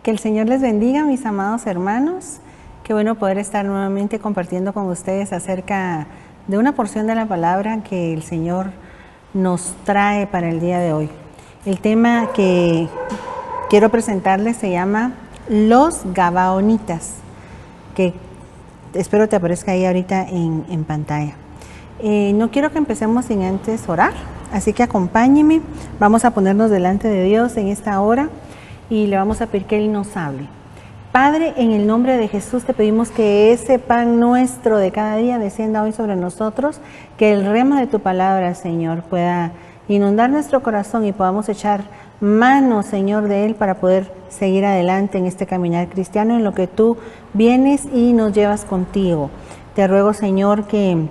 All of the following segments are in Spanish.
Que el Señor les bendiga, mis amados hermanos. Qué bueno poder estar nuevamente compartiendo con ustedes acerca de una porción de la palabra que el Señor nos trae para el día de hoy. El tema que quiero presentarles se llama Los Gabaonitas, que espero te aparezca ahí ahorita en pantalla. No quiero que empecemos sin antes orar, así que acompáñenme. Vamos a ponernos delante de Dios en esta hora y le vamos a pedir que Él nos hable. Padre, en el nombre de Jesús te pedimos que ese pan nuestro de cada día descienda hoy sobre nosotros, que el rema de tu palabra, Señor, pueda inundar nuestro corazón y podamos echar mano, Señor, de Él para poder seguir adelante en este caminar cristiano, en lo que tú vienes y nos llevas contigo. Te ruego, Señor, que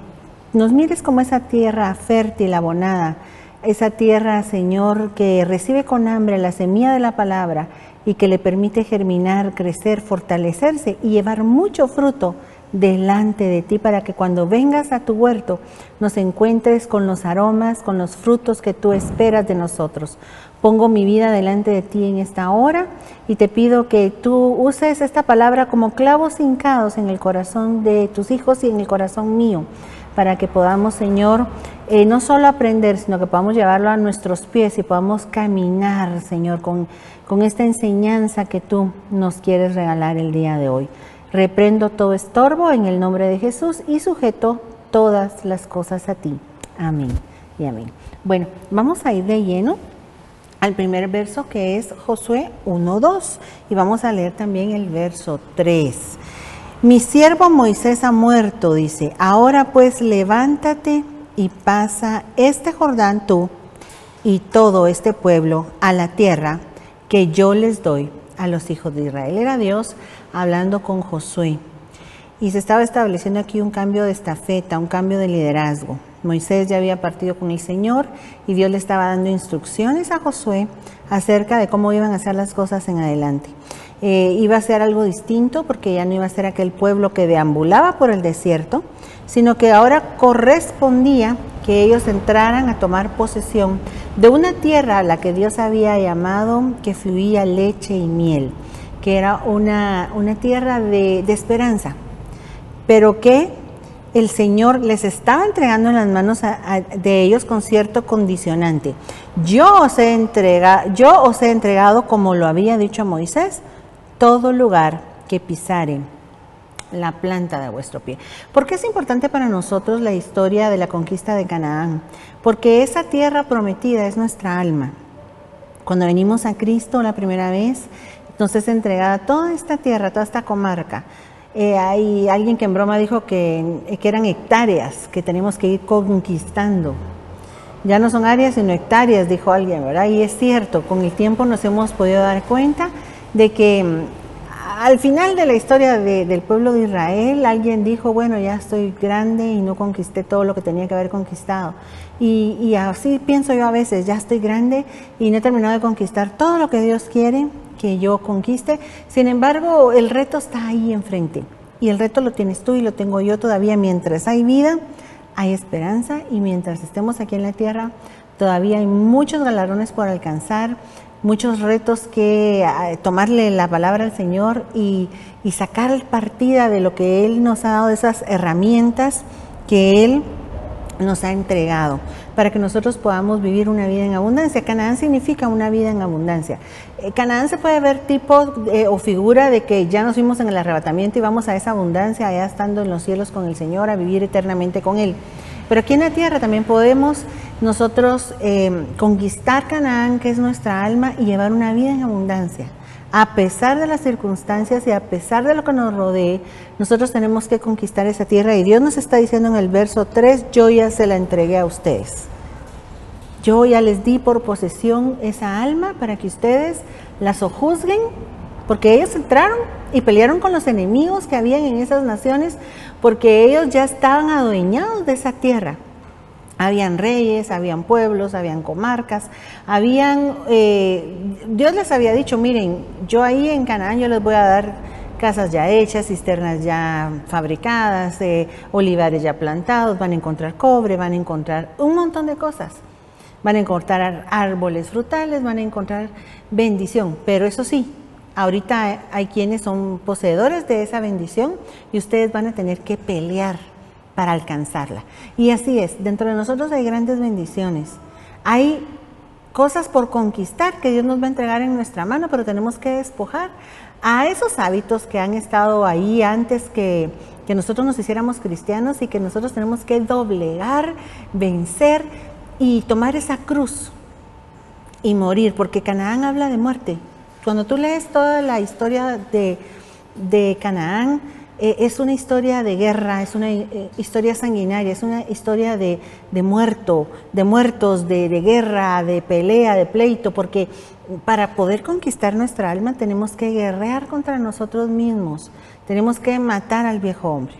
nos mires como esa tierra fértil, abonada, esa tierra, Señor, que recibe con hambre la semilla de la palabra y que le permite germinar, crecer, fortalecerse y llevar mucho fruto delante de ti, para que cuando vengas a tu huerto nos encuentres con los aromas, con los frutos que tú esperas de nosotros. Pongo mi vida delante de ti en esta hora y te pido que tú uses esta palabra como clavos hincados en el corazón de tus hijos y en el corazón mío, para que podamos, Señor, no solo aprender, sino que podamos llevarlo a nuestros pies y podamos caminar, Señor, con esta enseñanza que tú nos quieres regalar el día de hoy. Reprendo todo estorbo en el nombre de Jesús y sujeto todas las cosas a ti. Amén y amén. Bueno, vamos a ir de lleno al primer verso, que es Josué 1:2, y vamos a leer también el verso 3. Mi siervo Moisés ha muerto, dice, ahora pues levántate y pasa este Jordán tú y todo este pueblo a la tierra que yo les doy a los hijos de Israel. Era Dios hablando con Josué y se estaba estableciendo aquí un cambio de estafeta, un cambio de liderazgo. Moisés ya había partido con el Señor y Dios le estaba dando instrucciones a Josué acerca de cómo iban a hacer las cosas en adelante. Iba a ser algo distinto, porque ya no iba a ser aquel pueblo que deambulaba por el desierto, sino que ahora correspondía que ellos entraran a tomar posesión de una tierra a la que Dios había llamado que fluía leche y miel, que era una tierra de esperanza, pero que el Señor les estaba entregando en las manos de ellos con cierto condicionante. Yo os he entregado, como lo había dicho a Moisés, todo lugar que pisare la planta de vuestro pie. ¿Por qué es importante para nosotros la historia de la conquista de Canaán? Porque esa tierra prometida es nuestra alma. Cuando venimos a Cristo la primera vez, nos es entregada toda esta tierra, toda esta comarca. Hay alguien que en broma dijo que eran hectáreas que tenemos que ir conquistando. Ya no son áreas sino hectáreas, dijo alguien, ¿verdad? Y es cierto, con el tiempo nos hemos podido dar cuenta de que al final de la historia del pueblo de Israel, alguien dijo, bueno, ya estoy grande y no conquisté todo lo que tenía que haber conquistado. Y así pienso yo a veces, ya estoy grande y no he terminado de conquistar todo lo que Dios quiere que yo conquiste. Sin embargo, el reto está ahí enfrente. Y el reto lo tienes tú y lo tengo yo todavía. Mientras hay vida, hay esperanza, y mientras estemos aquí en la tierra, todavía hay muchos galardones por alcanzar, muchos retos que tomarle la palabra al Señor y sacar partida de lo que Él nos ha dado, de esas herramientas que Él nos ha entregado, para que nosotros podamos vivir una vida en abundancia. Canaán significa una vida en abundancia. Canaán se puede ver tipo o figura de que ya nos fuimos en el arrebatamiento y vamos a esa abundancia, allá estando en los cielos con el Señor, a vivir eternamente con Él. Pero aquí en la tierra también podemos nosotros conquistar Canaán, que es nuestra alma, y llevar una vida en abundancia. A pesar de las circunstancias y a pesar de lo que nos rodee, nosotros tenemos que conquistar esa tierra. Y Dios nos está diciendo en el verso 3, yo ya se la entregué a ustedes. Yo ya les di por posesión esa alma para que ustedes la sojuzguen, porque ellos entraron y pelearon con los enemigos que habían en esas naciones, porque ellos ya estaban adueñados de esa tierra. Habían reyes, habían pueblos, habían comarcas, Dios les había dicho, miren, yo ahí en Canaán yo les voy a dar casas ya hechas, cisternas ya fabricadas, olivares ya plantados, van a encontrar cobre, van a encontrar un montón de cosas. Van a encontrar árboles frutales, van a encontrar bendición, pero eso sí, Ahorita hay quienes son poseedores de esa bendición y ustedes van a tener que pelear para alcanzarla. Y así es, dentro de nosotros hay grandes bendiciones. Hay cosas por conquistar que Dios nos va a entregar en nuestra mano, pero tenemos que despojar a esos hábitos que han estado ahí antes que nosotros nos hiciéramos cristianos y que nosotros tenemos que doblegar, vencer y tomar esa cruz y morir, porque Canaán habla de muerte. Cuando tú lees toda la historia de Canaán, es una historia de guerra, es una historia sanguinaria, es una historia de muertos, de guerra, de pelea, de pleito, porque para poder conquistar nuestra alma tenemos que guerrear contra nosotros mismos, tenemos que matar al viejo hombre.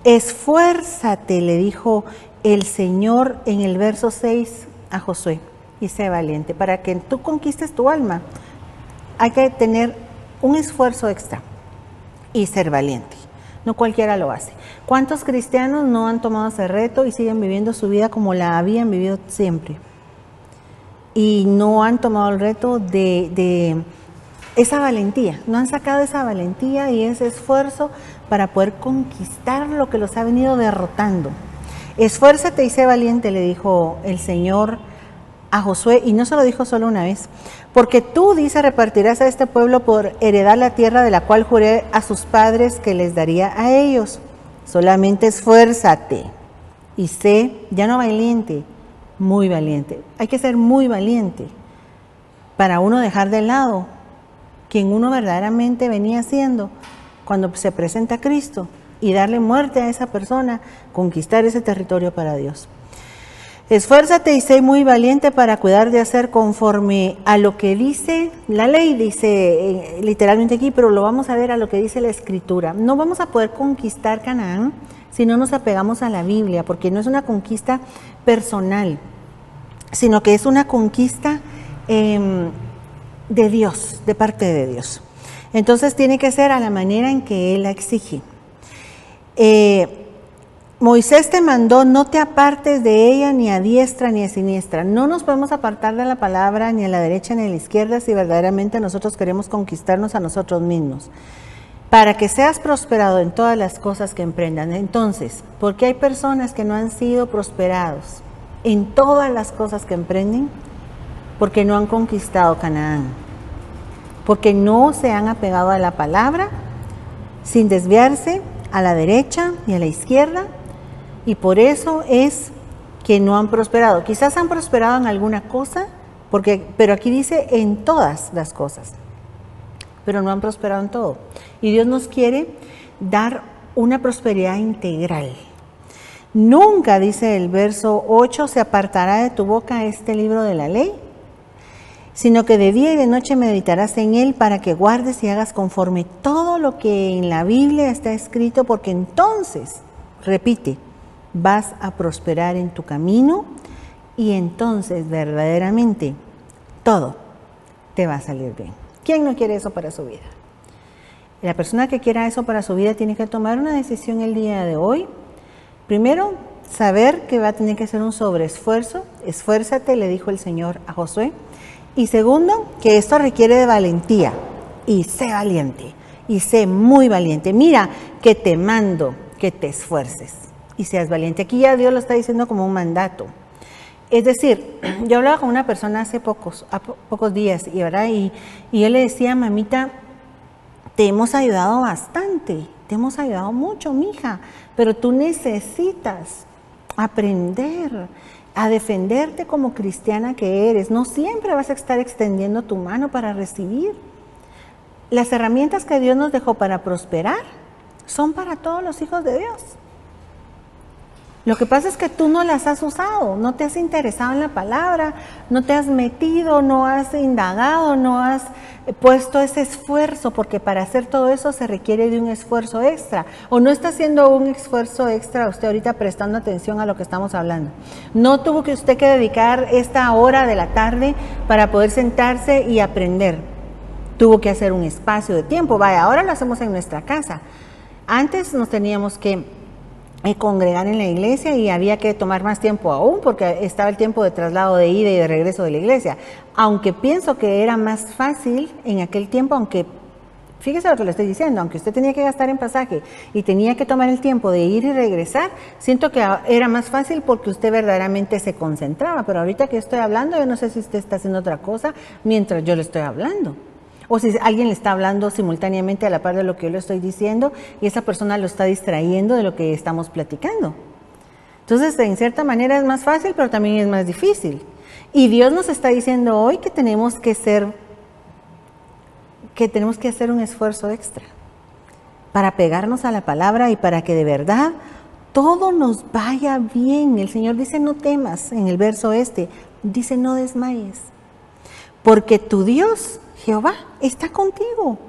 Esfuérzate, le dijo el Señor en el verso 6 a Josué, y sé valiente. Para que tú conquistes tu alma, hay que tener un esfuerzo extra y ser valiente. No cualquiera lo hace. ¿Cuántos cristianos no han tomado ese reto y siguen viviendo su vida como la habían vivido siempre? Y no han tomado el reto de esa valentía, no han sacado esa valentía y ese esfuerzo para poder conquistar lo que los ha venido derrotando. Esfuérzate y sé valiente, le dijo el Señor a Josué, y no se lo dijo solo una vez, porque tú, dice, repartirás a este pueblo por heredar la tierra de la cual juré a sus padres que les daría a ellos. Solamente esfuérzate y sé, ya no valiente, muy valiente. Hay que ser muy valiente para uno dejar de lado quien uno verdaderamente venía siendo cuando se presenta a Cristo y darle muerte a esa persona, conquistar ese territorio para Dios. Esfuérzate y sé muy valiente para cuidar de hacer conforme a lo que dice la ley, dice literalmente aquí, pero lo vamos a ver a lo que dice la Escritura. No vamos a poder conquistar Canaán si no nos apegamos a la Biblia, porque no es una conquista personal, sino que es una conquista de Dios, de parte de Dios. Entonces tiene que ser a la manera en que Él la exige. Moisés te mandó, no te apartes de ella ni a diestra ni a siniestra. No nos podemos apartar de la palabra ni a la derecha ni a la izquierda si verdaderamente nosotros queremos conquistarnos a nosotros mismos. Para que seas prosperado en todas las cosas que emprendan. Entonces, ¿por qué hay personas que no han sido prosperados en todas las cosas que emprenden? Porque no han conquistado Canaán. Porque no se han apegado a la palabra sin desviarse a la derecha y a la izquierda. Y por eso es que no han prosperado. Quizás han prosperado en alguna cosa, pero aquí dice en todas las cosas. Pero no han prosperado en todo. Y Dios nos quiere dar una prosperidad integral. Nunca, dice el verso 8, se apartará de tu boca este libro de la ley, sino que de día y de noche meditarás en él para que guardes y hagas conforme todo lo que en la Biblia está escrito, porque entonces, repite, vas a prosperar en tu camino y entonces verdaderamente todo te va a salir bien. ¿Quién no quiere eso para su vida? La persona que quiera eso para su vida tiene que tomar una decisión el día de hoy. Primero, saber que va a tener que hacer un sobreesfuerzo. Esfuérzate, le dijo el Señor a Josué. Y segundo, que esto requiere de valentía. Y sé valiente, y sé muy valiente. Mira que te mando que te esfuerces y seas valiente. Aquí ya Dios lo está diciendo como un mandato. Es decir, yo hablaba con una persona hace pocos días, y yo le decía, mamita, te hemos ayudado bastante, te hemos ayudado mucho, mija, pero tú necesitas aprender a defenderte como cristiana que eres. No siempre vas a estar extendiendo tu mano para recibir. Las herramientas que Dios nos dejó para prosperar son para todos los hijos de Dios. Lo que pasa es que tú no las has usado, no te has interesado en la palabra, no te has metido, no has indagado, no has puesto ese esfuerzo, porque para hacer todo eso se requiere de un esfuerzo extra. O no está haciendo un esfuerzo extra usted ahorita prestando atención a lo que estamos hablando. No tuvo que usted que dedicar esta hora de la tarde para poder sentarse y aprender. Tuvo que hacer un espacio de tiempo. Vaya, ahora lo hacemos en nuestra casa. Antes nos teníamos que congregar en la iglesia y había que tomar más tiempo aún porque estaba el tiempo de traslado de ida y de regreso de la iglesia. Aunque pienso que era más fácil en aquel tiempo, aunque Fíjese lo que le estoy diciendo, aunque usted tenía que gastar en pasaje y tenía que tomar el tiempo de ir y regresar, siento que era más fácil porque usted verdaderamente se concentraba, pero ahorita que estoy hablando, yo no sé si usted está haciendo otra cosa mientras yo le estoy hablando, o si alguien le está hablando simultáneamente a la par de lo que yo le estoy diciendo y esa persona lo está distrayendo de lo que estamos platicando. Entonces, en cierta manera es más fácil, pero también es más difícil. Y Dios nos está diciendo hoy que tenemos que hacer un esfuerzo extra para pegarnos a la palabra y para que de verdad todo nos vaya bien. El Señor dice no temas, en el verso dice no desmayes, porque tu Dios, Jehová, está contigo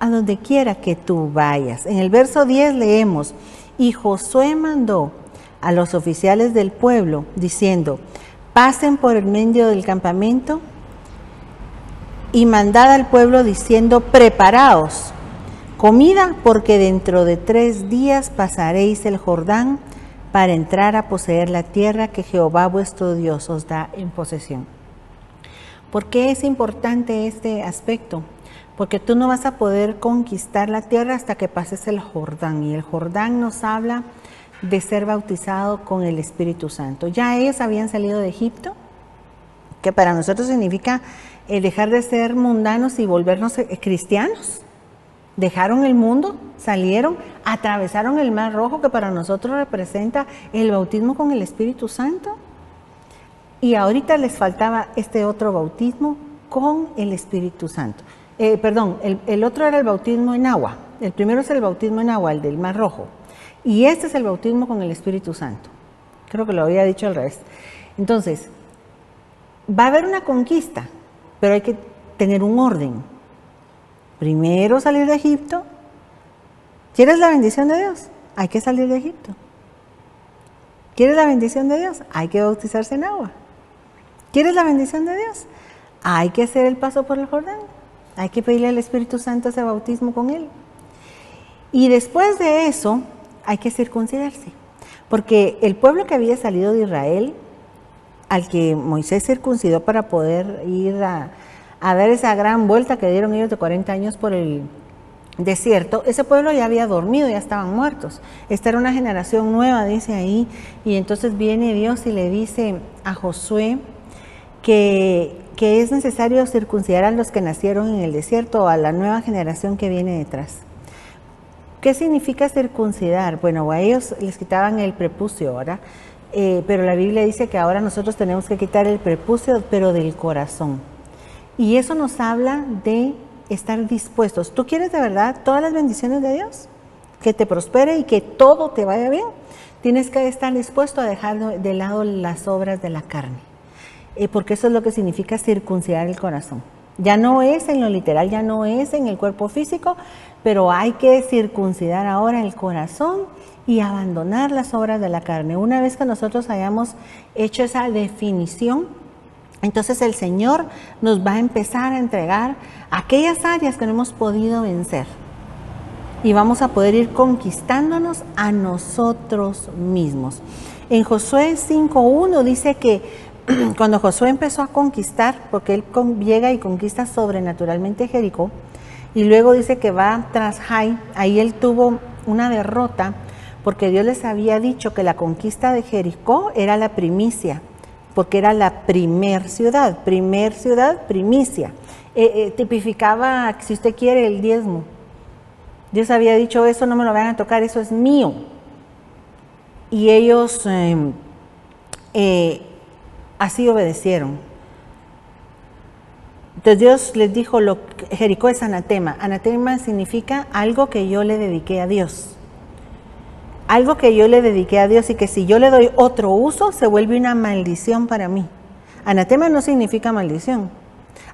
a donde quiera que tú vayas. En el verso 10 leemos, y Josué mandó a los oficiales del pueblo diciendo, pasen por el medio del campamento y mandad al pueblo diciendo, preparaos comida, porque dentro de 3 días pasaréis el Jordán para entrar a poseer la tierra que Jehová vuestro Dios os da en posesión. ¿Por qué es importante este aspecto? Porque tú no vas a poder conquistar la tierra hasta que pases el Jordán, y el Jordán nos habla de ser bautizado con el Espíritu Santo. Ya ellos habían salido de Egipto, que para nosotros significa dejar de ser mundanos y volvernos cristianos. Dejaron el mundo, salieron, atravesaron el Mar Rojo, que para nosotros representa el bautismo con el Espíritu Santo. Y ahorita les faltaba este otro bautismo con el Espíritu Santo. El otro era el bautismo en agua. El primero es el bautismo en agua, el del Mar Rojo. Y este es el bautismo con el Espíritu Santo. Creo que lo había dicho al revés. Entonces, va a haber una conquista, pero hay que tener un orden. Primero salir de Egipto. ¿Quieres la bendición de Dios? Hay que salir de Egipto. ¿Quieres la bendición de Dios? Hay que bautizarse en agua. ¿Quieres la bendición de Dios? Hay que hacer el paso por el Jordán. Hay que pedirle al Espíritu Santo ese bautismo con Él. Y después de eso, hay que circuncidarse. Porque el pueblo que había salido de Israel, al que Moisés circuncidó para poder ir a dar esa gran vuelta que dieron ellos de 40 años por el desierto, ese pueblo ya había dormido, ya estaban muertos. Esta era una generación nueva, dice ahí, y entonces viene Dios y le dice a Josué que es necesario circuncidar a los que nacieron en el desierto, a la nueva generación que viene detrás. ¿Qué significa circuncidar? Bueno, a ellos les quitaban el prepucio, ¿verdad? Pero la Biblia dice que ahora nosotros tenemos que quitar el prepucio, pero del corazón. Y eso nos habla de estar dispuestos. ¿Tú quieres de verdad todas las bendiciones de Dios? Que te prospere y que todo te vaya bien. Tienes que estar dispuesto a dejar de lado las obras de la carne. Porque eso es lo que significa circuncidar el corazón. Ya no es en lo literal, ya no es en el cuerpo físico, pero hay que circuncidar ahora el corazón y abandonar las obras de la carne. Una vez que nosotros hayamos hecho esa definición, entonces el Señor nos va a empezar a entregar aquellas áreas que no hemos podido vencer. Y vamos a poder ir conquistándonos a nosotros mismos. En Josué 5:1 dice que cuando Josué empezó a conquistar, porque él llega y conquista sobrenaturalmente Jericó, y luego dice que va tras Jai, ahí él tuvo una derrota, porque Dios les había dicho que la conquista de Jericó era la primicia, porque era la primer ciudad, primicia. Tipificaba, si usted quiere, el diezmo. Dios había dicho, eso no me lo van a tocar, eso es mío. Y ellos así obedecieron. Entonces Dios les dijo, Jericó es anatema. Anatema significa algo que yo le dediqué a Dios. Algo que yo le dediqué a Dios y que si yo le doy otro uso, se vuelve una maldición para mí. Anatema no significa maldición.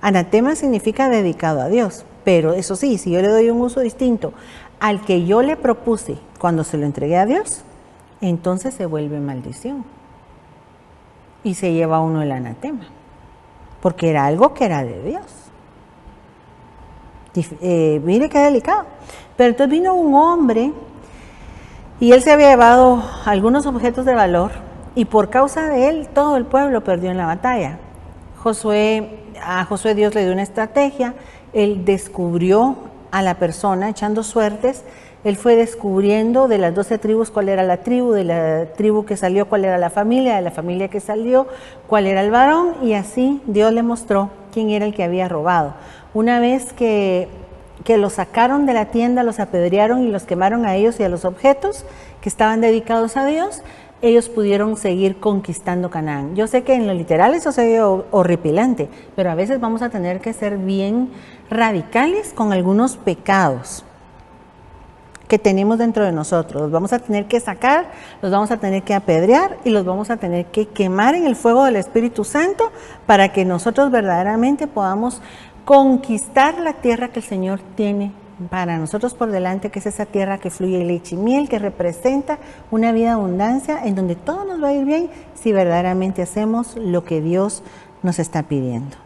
Anatema significa dedicado a Dios. Pero eso sí, si yo le doy un uso distinto al que yo le propuse cuando se lo entregué a Dios, entonces se vuelve maldición. Y se lleva uno el anatema. Porque era algo que era de Dios. Mire qué delicado. Pero entonces vino un hombre y él se había llevado algunos objetos de valor y por causa de él todo el pueblo perdió en la batalla. A Josué Dios le dio una estrategia, él descubrió a la persona, echando suertes, él fue descubriendo de las 12 tribus cuál era la tribu, de la tribu que salió cuál era la familia, de la familia que salió cuál era el varón, y así Dios le mostró quién era el que había robado. Una vez que los sacaron de la tienda, los apedrearon y los quemaron a ellos y a los objetos que estaban dedicados a Dios, ellos pudieron seguir conquistando Canaán. Yo sé que en lo literal eso se ve horripilante, pero a veces vamos a tener que ser bien radicales con algunos pecados que tenemos dentro de nosotros. Los vamos a tener que sacar, los vamos a tener que apedrear y los vamos a tener que quemar en el fuego del Espíritu Santo para que nosotros verdaderamente podamos conquistar la tierra que el Señor tiene para nosotros por delante, que es esa tierra que fluye leche y miel, que representa una vida de abundancia en donde todo nos va a ir bien si verdaderamente hacemos lo que Dios nos está pidiendo.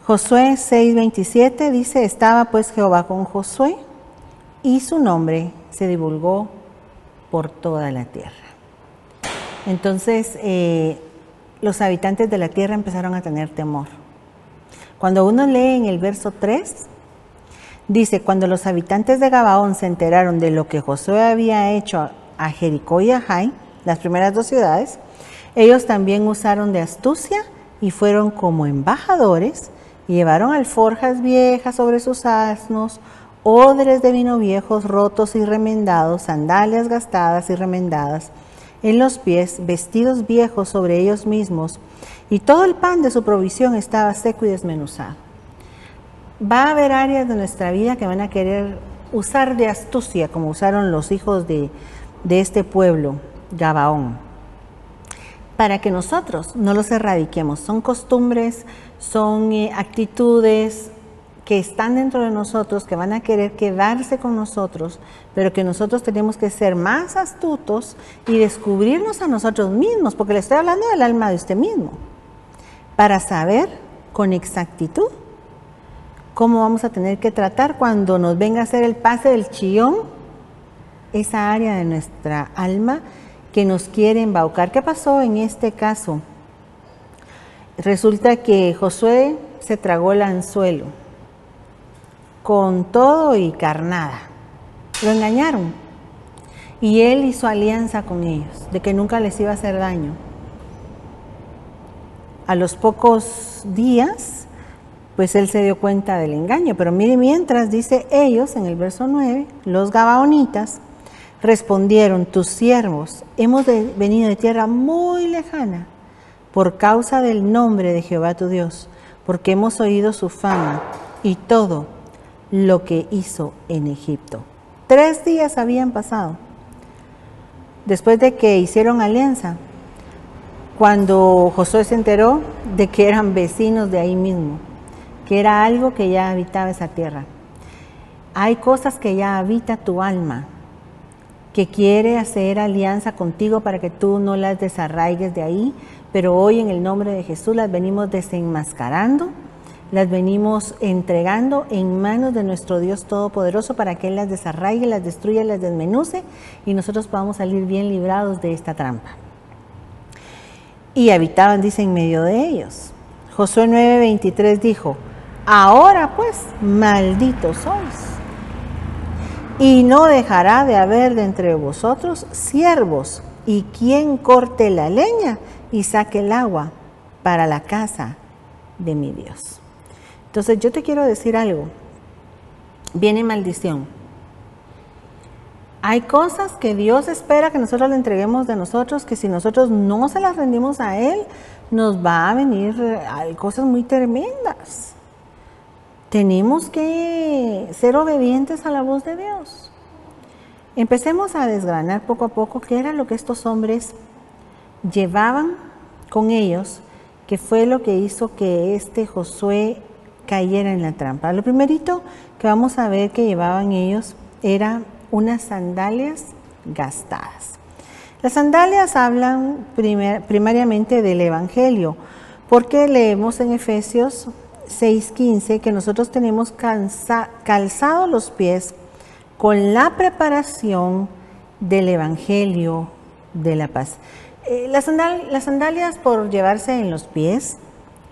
Josué 6:27 dice: estaba pues Jehová con Josué y su nombre se divulgó por toda la tierra. Entonces los habitantes de la tierra empezaron a tener temor. Cuando uno lee en el verso 3, dice: cuando los habitantes de Gabaón se enteraron de lo que Josué había hecho a Jericó y a Jai, las primeras dos ciudades, ellos también usaron de astucia y fueron como embajadores y llevaron alforjas viejas sobre sus asnos, odres de vino viejos rotos y remendados, sandalias gastadas y remendadas en los pies, vestidos viejos sobre ellos mismos, y todo el pan de su provisión estaba seco y desmenuzado. Va a haber áreas de nuestra vida que van a querer usar de astucia, como usaron los hijos de este pueblo, Gabaón, para que nosotros no los erradiquemos. Son costumbres, son actitudes que están dentro de nosotros, que van a querer quedarse con nosotros, pero que nosotros tenemos que ser más astutos y descubrirnos a nosotros mismos, porque le estoy hablando del alma de usted mismo, para saber con exactitud cómo vamos a tener que tratar cuando nos venga a hacer el pase del chillón, esa área de nuestra alma que nos quiere embaucar. ¿Qué pasó en este caso? Resulta que Josué se tragó el anzuelo con todo y carnada. Lo engañaron y él hizo alianza con ellos de que nunca les iba a hacer daño. A los pocos días, pues él se dio cuenta del engaño. Pero mire, mientras dice ellos, en el verso 9, los gabaonitas respondieron: tus siervos hemos venido de tierra muy lejana por causa del nombre de Jehová tu Dios, porque hemos oído su fama y todo lo que hizo en Egipto. 3 días habían pasado después de que hicieron alianza, cuando Josué se enteró de que eran vecinos de ahí mismo, que era algo que ya habitaba esa tierra. Hay cosas que ya habita tu alma, que quiere hacer alianza contigo para que tú no las desarraigues de ahí, pero hoy en el nombre de Jesús las venimos desenmascarando, las venimos entregando en manos de nuestro Dios Todopoderoso para que Él las desarraigue, las destruya, las desmenuce y nosotros podamos salir bien librados de esta trampa. Y habitaban, dice, en medio de ellos. Josué 9:23 dijo: ahora pues, malditos sois, y no dejará de haber de entre vosotros siervos, y quien corte la leña y saque el agua para la casa de mi Dios. Entonces yo te quiero decir algo, viene maldición. Hay cosas que Dios espera que nosotros le entreguemos de nosotros, que si nosotros no se las rendimos a Él, nos va a venir cosas muy tremendas. Tenemos que ser obedientes a la voz de Dios. Empecemos a desgranar poco a poco qué era lo que estos hombres llevaban con ellos, que fue lo que hizo que este Josué cayera en la trampa. Lo primerito que vamos a ver que llevaban ellos era unas sandalias gastadas. Las sandalias hablan primariamente del Evangelio, porque leemos en Efesios 6:15 que nosotros tenemos calzado los pies con la preparación del Evangelio de la paz. Las sandalias, por llevarse en los pies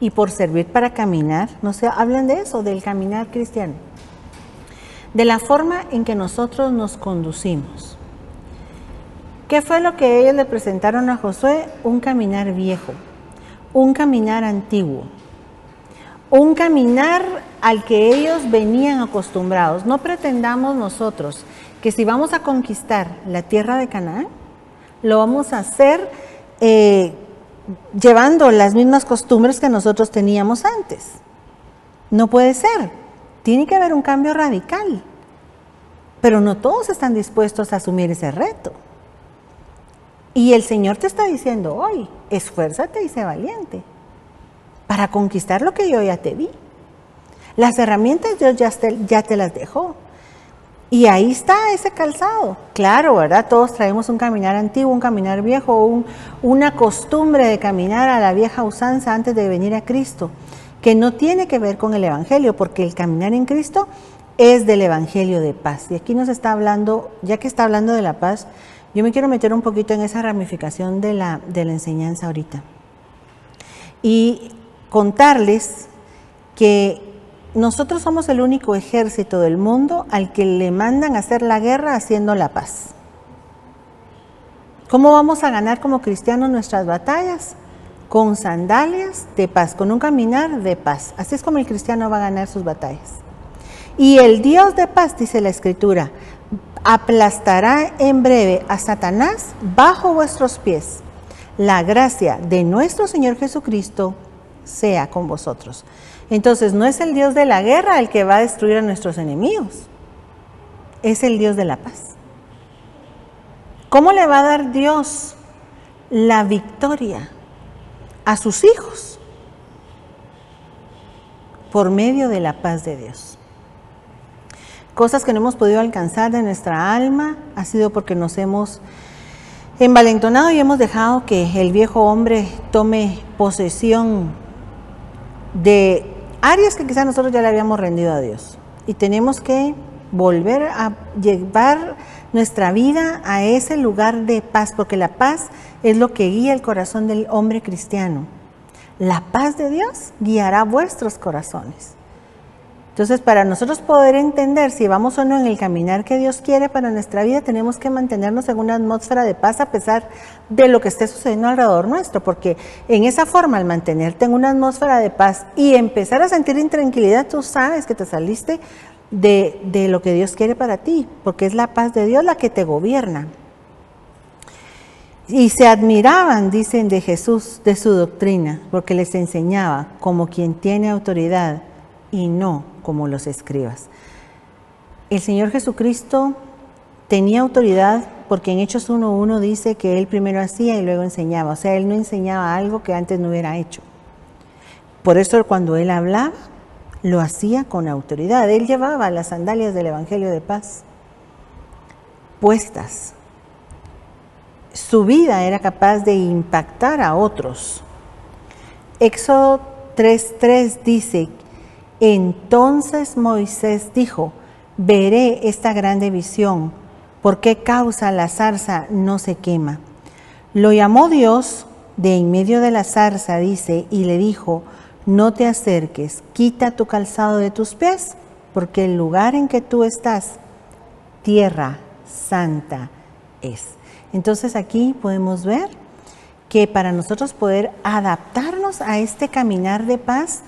y por servir para caminar, no se hablan de eso, del caminar cristiano. de la forma en que nosotros nos conducimos. ¿Qué fue lo que ellos le presentaron a Josué? Un caminar viejo, un caminar antiguo, un caminar al que ellos venían acostumbrados. No pretendamos nosotros que si vamos a conquistar la tierra de Canaán, lo vamos a hacer llevando las mismas costumbres que nosotros teníamos antes. No puede ser. Tiene que haber un cambio radical. Pero no todos están dispuestos a asumir ese reto. Y el Señor te está diciendo hoy, esfuérzate y sé valiente para conquistar lo que yo ya te di. Las herramientas Dios ya te las dejó. Y ahí está ese calzado. Claro, ¿verdad? Todos traemos un caminar antiguo, un caminar viejo, una costumbre de caminar a la vieja usanza antes de venir a Cristo, que no tiene que ver con el Evangelio, porque el caminar en Cristo es del Evangelio de paz. Y aquí nos está hablando, ya que está hablando de la paz, yo me quiero meter un poquito en esa ramificación de la enseñanza ahorita. Y contarles que nosotros somos el único ejército del mundo al que le mandan a hacer la guerra haciendo la paz. ¿Cómo vamos a ganar como cristianos nuestras batallas? Con sandalias de paz, con un caminar de paz. Así es como el cristiano va a ganar sus batallas. Y el Dios de paz, dice la Escritura, aplastará en breve a Satanás bajo vuestros pies. La gracia de nuestro Señor Jesucristo sea con vosotros. Entonces, no es el Dios de la guerra el que va a destruir a nuestros enemigos. Es el Dios de la paz. ¿Cómo le va a dar Dios la victoria a sus hijos? Por medio de la paz de Dios. Cosas que no hemos podido alcanzar de nuestra alma ha sido porque nos hemos envalentonado y hemos dejado que el viejo hombre tome posesión de áreas que quizás nosotros ya le habíamos rendido a Dios. Y tenemos que volver a llevar nuestra vida a ese lugar de paz, porque la paz es lo que guía el corazón del hombre cristiano. La paz de Dios guiará vuestros corazones. Entonces, para nosotros poder entender si vamos o no en el caminar que Dios quiere para nuestra vida, tenemos que mantenernos en una atmósfera de paz a pesar de lo que esté sucediendo alrededor nuestro, porque en esa forma, al mantenerte en una atmósfera de paz y empezar a sentir intranquilidad, tú sabes que te saliste de lo que Dios quiere para ti, porque es la paz de Dios la que te gobierna. Y se admiraban, dicen, de Jesús, de su doctrina, porque les enseñaba como quien tiene autoridad y no como los escribas. El Señor Jesucristo tenía autoridad porque en Hechos 1:1 dice que Él primero hacía y luego enseñaba. O sea, Él no enseñaba algo que antes no hubiera hecho. Por eso cuando Él hablaba, lo hacía con autoridad. Él llevaba las sandalias del Evangelio de paz puestas. Su vida era capaz de impactar a otros. Éxodo 3:3 dice: entonces Moisés dijo, veré esta grande visión, ¿por qué causa la zarza no se quema? Lo llamó Dios de en medio de la zarza, dice, y le dijo, no te acerques, quita tu calzado de tus pies, porque el lugar en que tú estás, tierra santa es. Entonces aquí podemos ver que para nosotros poder adaptarnos a este caminar de paz,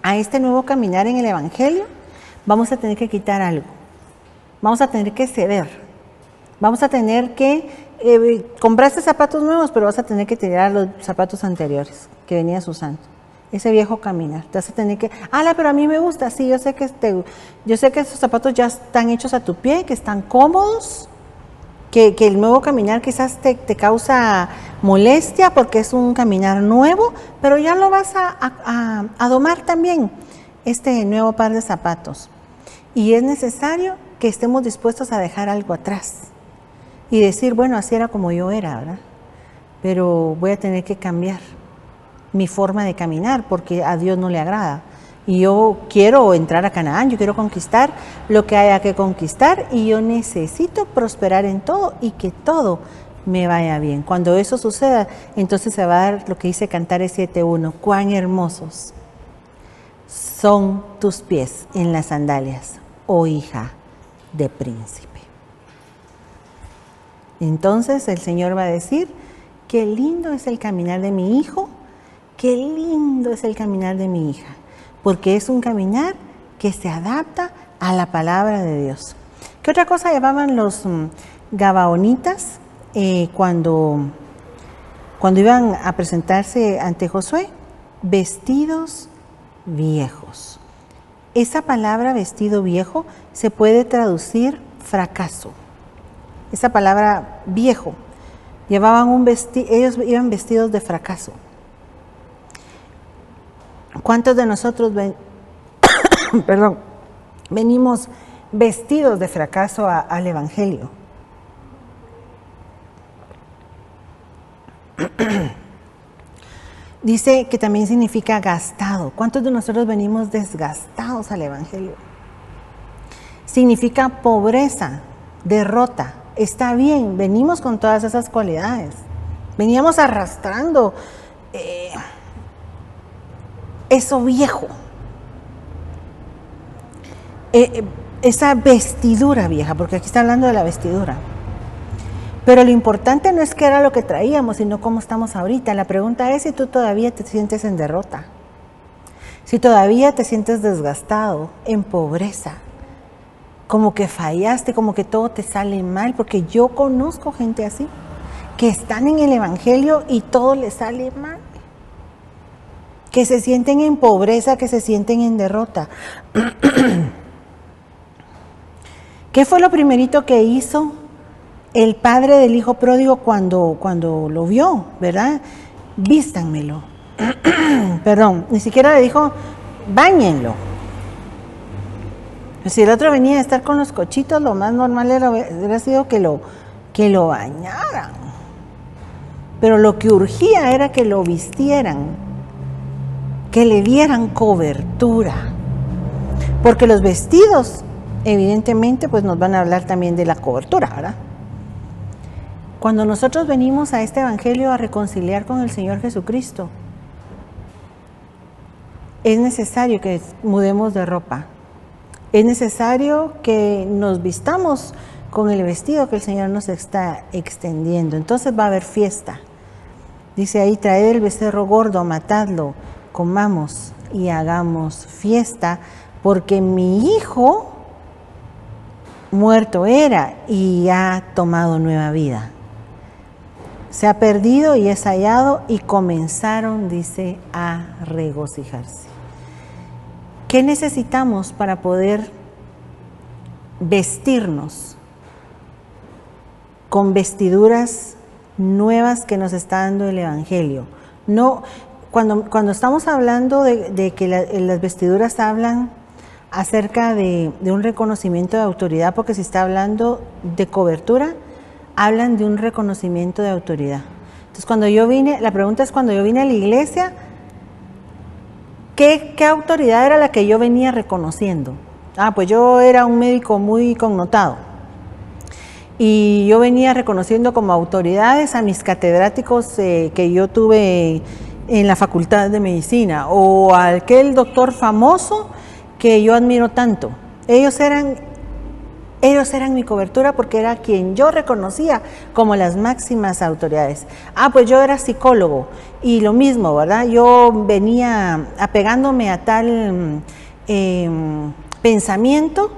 a este nuevo caminar en el Evangelio, vamos a tener que quitar algo. Vamos a tener que ceder. Vamos a tener que, compraste zapatos nuevos, pero vas a tener que tirar los zapatos anteriores que venías usando. Ese viejo caminar. Te vas a tener que, pero a mí me gusta. Sí, yo sé que esos zapatos ya están hechos a tu pie, que están cómodos, que el nuevo caminar quizás te causa molestia porque es un caminar nuevo, pero ya lo vas a domar también, este nuevo par de zapatos. Y es necesario que estemos dispuestos a dejar algo atrás y decir, bueno, así era como yo era, ¿verdad? Pero voy a tener que cambiar mi forma de caminar porque a Dios no le agrada. Y yo quiero entrar a Canaán, yo quiero conquistar lo que haya que conquistar y yo necesito prosperar en todo y que todo me vaya bien. Cuando eso suceda, entonces se va a dar lo que dice Cantares 7:1, cuán hermosos son tus pies en las sandalias, oh hija de príncipe. Entonces el Señor va a decir, qué lindo es el caminar de mi hijo, qué lindo es el caminar de mi hija, porque es un caminar que se adapta a la palabra de Dios. ¿Qué otra cosa llamaban los gabaonitas cuando iban a presentarse ante Josué? Vestidos viejos. Esa palabra vestido viejo se puede traducir fracaso. Esa palabra viejo, ellos iban vestidos de fracaso. ¿Cuántos de nosotros venimos vestidos de fracaso al Evangelio? Dice que también significa gastado. ¿Cuántos de nosotros venimos desgastados al Evangelio? Significa pobreza, derrota. Está bien, venimos con todas esas cualidades. Veníamos arrastrando eso viejo. Esa vestidura vieja, porque aquí está hablando de la vestidura. Pero lo importante no es qué era lo que traíamos, sino cómo estamos ahorita. La pregunta es si tú todavía te sientes en derrota, si todavía te sientes desgastado, en pobreza, como que fallaste, como que todo te sale mal, porque yo conozco gente así, que están en el Evangelio y todo les sale mal, que se sienten en pobreza, que se sienten en derrota. ¿Qué fue lo primerito que hizo el padre del hijo pródigo cuando lo vio, verdad? Vístanmelo. Perdón, ni siquiera le dijo, báñenlo. Si el otro venía a estar con los cochitos, lo más normal hubiera sido que lo bañaran. Pero lo que urgía era que lo vistieran, que le dieran cobertura. Porque los vestidos, evidentemente, pues nos van a hablar también de la cobertura, ¿verdad? Cuando nosotros venimos a este Evangelio a reconciliar con el Señor Jesucristo, es necesario que mudemos de ropa. Es necesario que nos vistamos con el vestido que el Señor nos está extendiendo. Entonces va a haber fiesta. Dice ahí, traed el becerro gordo, matadlo, comamos y hagamos fiesta, porque mi hijo muerto era y ha tomado nueva vida. Se ha perdido y es hallado, y comenzaron, dice, a regocijarse. ¿Qué necesitamos para poder vestirnos con vestiduras nuevas que nos está dando el Evangelio? No, cuando estamos hablando de que las vestiduras hablan acerca de un reconocimiento de autoridad, porque si está hablando de cobertura, hablan de un reconocimiento de autoridad. Entonces, la pregunta es, cuando yo vine a la iglesia, ¿qué autoridad era la que yo venía reconociendo? Pues yo era un médico muy connotado. Y yo venía reconociendo como autoridades a mis catedráticos que yo tuve en la Facultad de Medicina, o a aquel doctor famoso que yo admiro tanto. Ellos eran mi cobertura, porque era quien yo reconocía como las máximas autoridades. Pues yo era psicólogo y lo mismo, ¿verdad? Yo venía apegándome a tal pensamiento,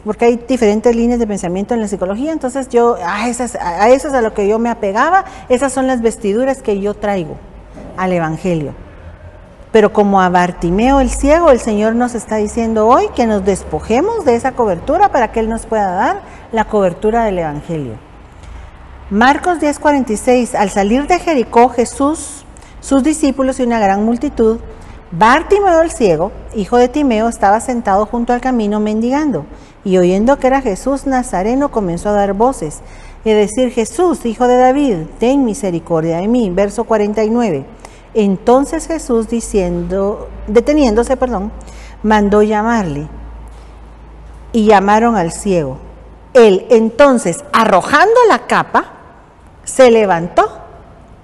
porque hay diferentes líneas de pensamiento en la psicología. Entonces yo a esas a lo que yo me apegaba, esas son las vestiduras que yo traigo al Evangelio. Pero como a Bartimeo el ciego, el Señor nos está diciendo hoy que nos despojemos de esa cobertura para que Él nos pueda dar la cobertura del Evangelio. Marcos 10:46, al salir de Jericó, Jesús, sus discípulos y una gran multitud, Bartimeo el ciego, hijo de Timeo, estaba sentado junto al camino mendigando, y oyendo que era Jesús Nazareno, comenzó a dar voces y a decir: Jesús, hijo de David, ten misericordia de mí. Verso 49. Entonces Jesús, deteniéndose, mandó llamarle, y llamaron al ciego. Él entonces, arrojando la capa, se levantó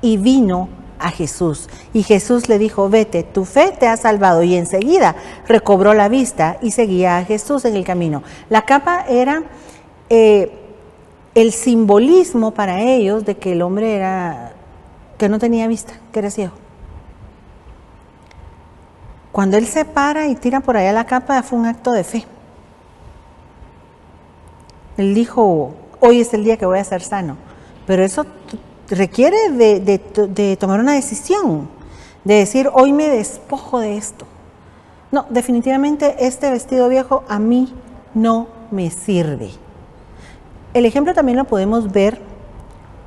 y vino a Jesús. Y Jesús le dijo, vete, tu fe te ha salvado. Y enseguida recobró la vista y seguía a Jesús en el camino. La capa era el simbolismo para ellos de que el hombre que no tenía vista, que era ciego. Cuando él se para y tira por allá la capa, fue un acto de fe. Él dijo, hoy es el día que voy a ser sano. Pero eso requiere de tomar una decisión, de decir, hoy me despojo de esto. No, definitivamente este vestido viejo a mí no me sirve. El ejemplo también lo podemos ver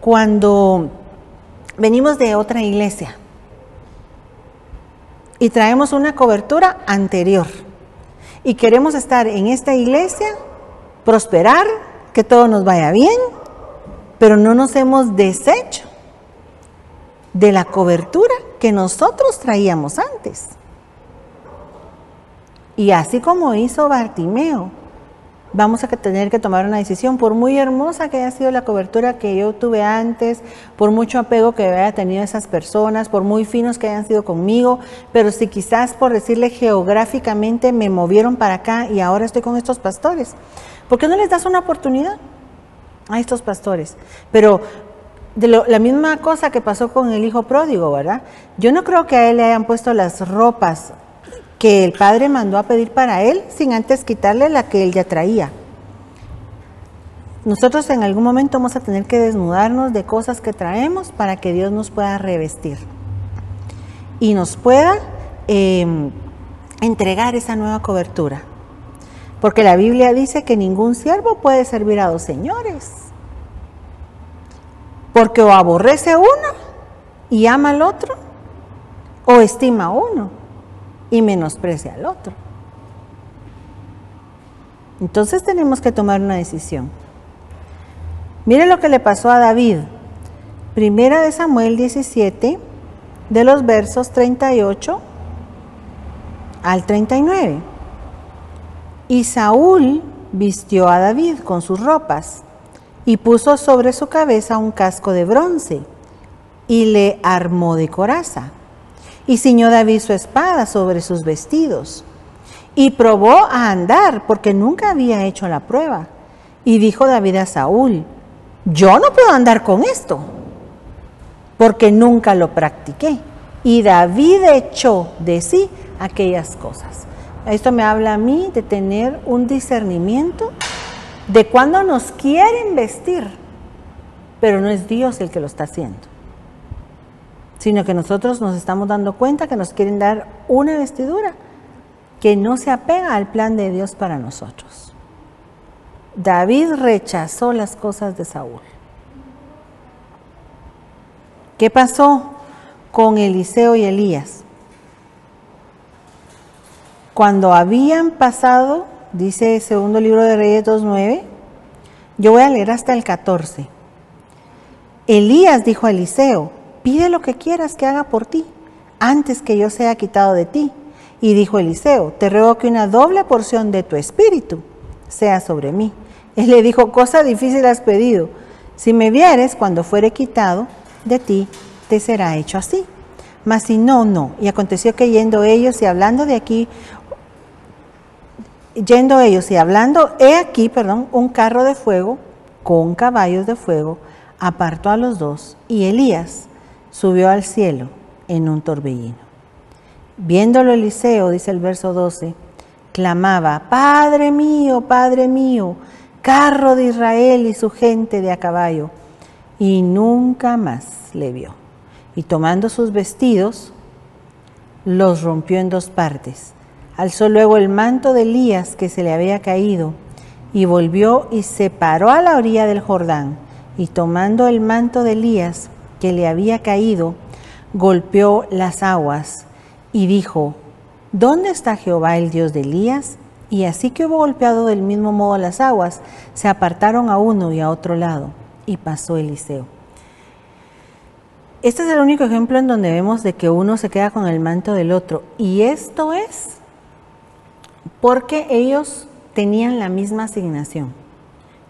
cuando venimos de otra iglesia y traemos una cobertura anterior y queremos estar en esta iglesia, prosperar, que todo nos vaya bien, pero no nos hemos deshecho de la cobertura que nosotros traíamos antes. Y así como hizo Bartimeo, vamos a tener que tomar una decisión, por muy hermosa que haya sido la cobertura que yo tuve antes, por mucho apego que haya tenido esas personas, por muy finos que hayan sido conmigo, pero si quizás por decirle geográficamente me movieron para acá y ahora estoy con estos pastores, ¿por qué no les das una oportunidad a estos pastores? Pero la misma cosa que pasó con el hijo pródigo, ¿verdad? Yo no creo que a él le hayan puesto las ropas que el padre mandó a pedir para él sin antes quitarle la que él ya traía. Nosotros en algún momento vamos a tener que desnudarnos de cosas que traemos para que Dios nos pueda revestir y nos pueda entregar esa nueva cobertura. Porque la Biblia dice que ningún siervo puede servir a dos señores. Porque o aborrece a uno y ama al otro, o estima a uno y menosprecia al otro. Entonces tenemos que tomar una decisión. Mire lo que le pasó a David. Primera de Samuel 17, de los versos 38 al 39. Y Saúl vistió a David con sus ropas y puso sobre su cabeza un casco de bronce y le armó de coraza. Y ciñó David su espada sobre sus vestidos y probó a andar porque nunca había hecho la prueba. Y dijo David a Saúl, yo no puedo andar con esto porque nunca lo practiqué. Y David echó de sí aquellas cosas. Esto me habla a mí de tener un discernimiento de cuando nos quieren vestir, pero no es Dios el que lo está haciendo, sino que nosotros nos estamos dando cuenta que nos quieren dar una vestidura que no se apega al plan de Dios para nosotros. David rechazó las cosas de Saúl. ¿Qué pasó con Eliseo y Elías? Cuando habían pasado, dice segundo libro de Reyes 2:9, yo voy a leer hasta el 14. Elías dijo a Eliseo, pide lo que quieras que haga por ti, antes que yo sea quitado de ti. Y dijo Eliseo, te ruego que una doble porción de tu espíritu sea sobre mí. Él le dijo, cosa difícil has pedido. Si me vieres, cuando fuere quitado de ti, te será hecho así. Mas si no, no. Y aconteció que yendo ellos y hablando, he aquí, un carro de fuego con caballos de fuego apartó a los dos, y Elías subió al cielo en un torbellino. Viéndolo Eliseo, dice el verso 12, clamaba, Padre mío, carro de Israel y su gente de a caballo. Y nunca más le vio. Y tomando sus vestidos, los rompió en dos partes. Alzó luego el manto de Elías que se le había caído, y volvió y se paró a la orilla del Jordán, y tomando el manto de Elías que le había caído, golpeó las aguas, y dijo, ¿dónde está Jehová el Dios de Elías? Y así que hubo golpeado del mismo modo las aguas, se apartaron a uno y a otro lado, y pasó Eliseo. Este es el único ejemplo en donde vemos de que uno se queda con el manto del otro, y esto es porque ellos tenían la misma asignación.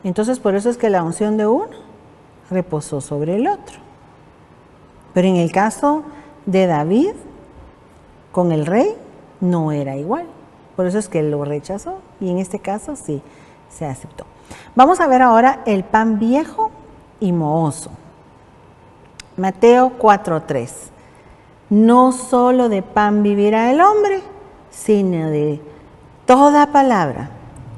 Entonces, por eso es que la unción de uno reposó sobre el otro. Pero en el caso de David con el rey no era igual. Por eso es que lo rechazó y en este caso sí se aceptó. Vamos a ver ahora el pan viejo y mohoso. Mateo 4:3. No solo de pan vivirá el hombre, sino de toda palabra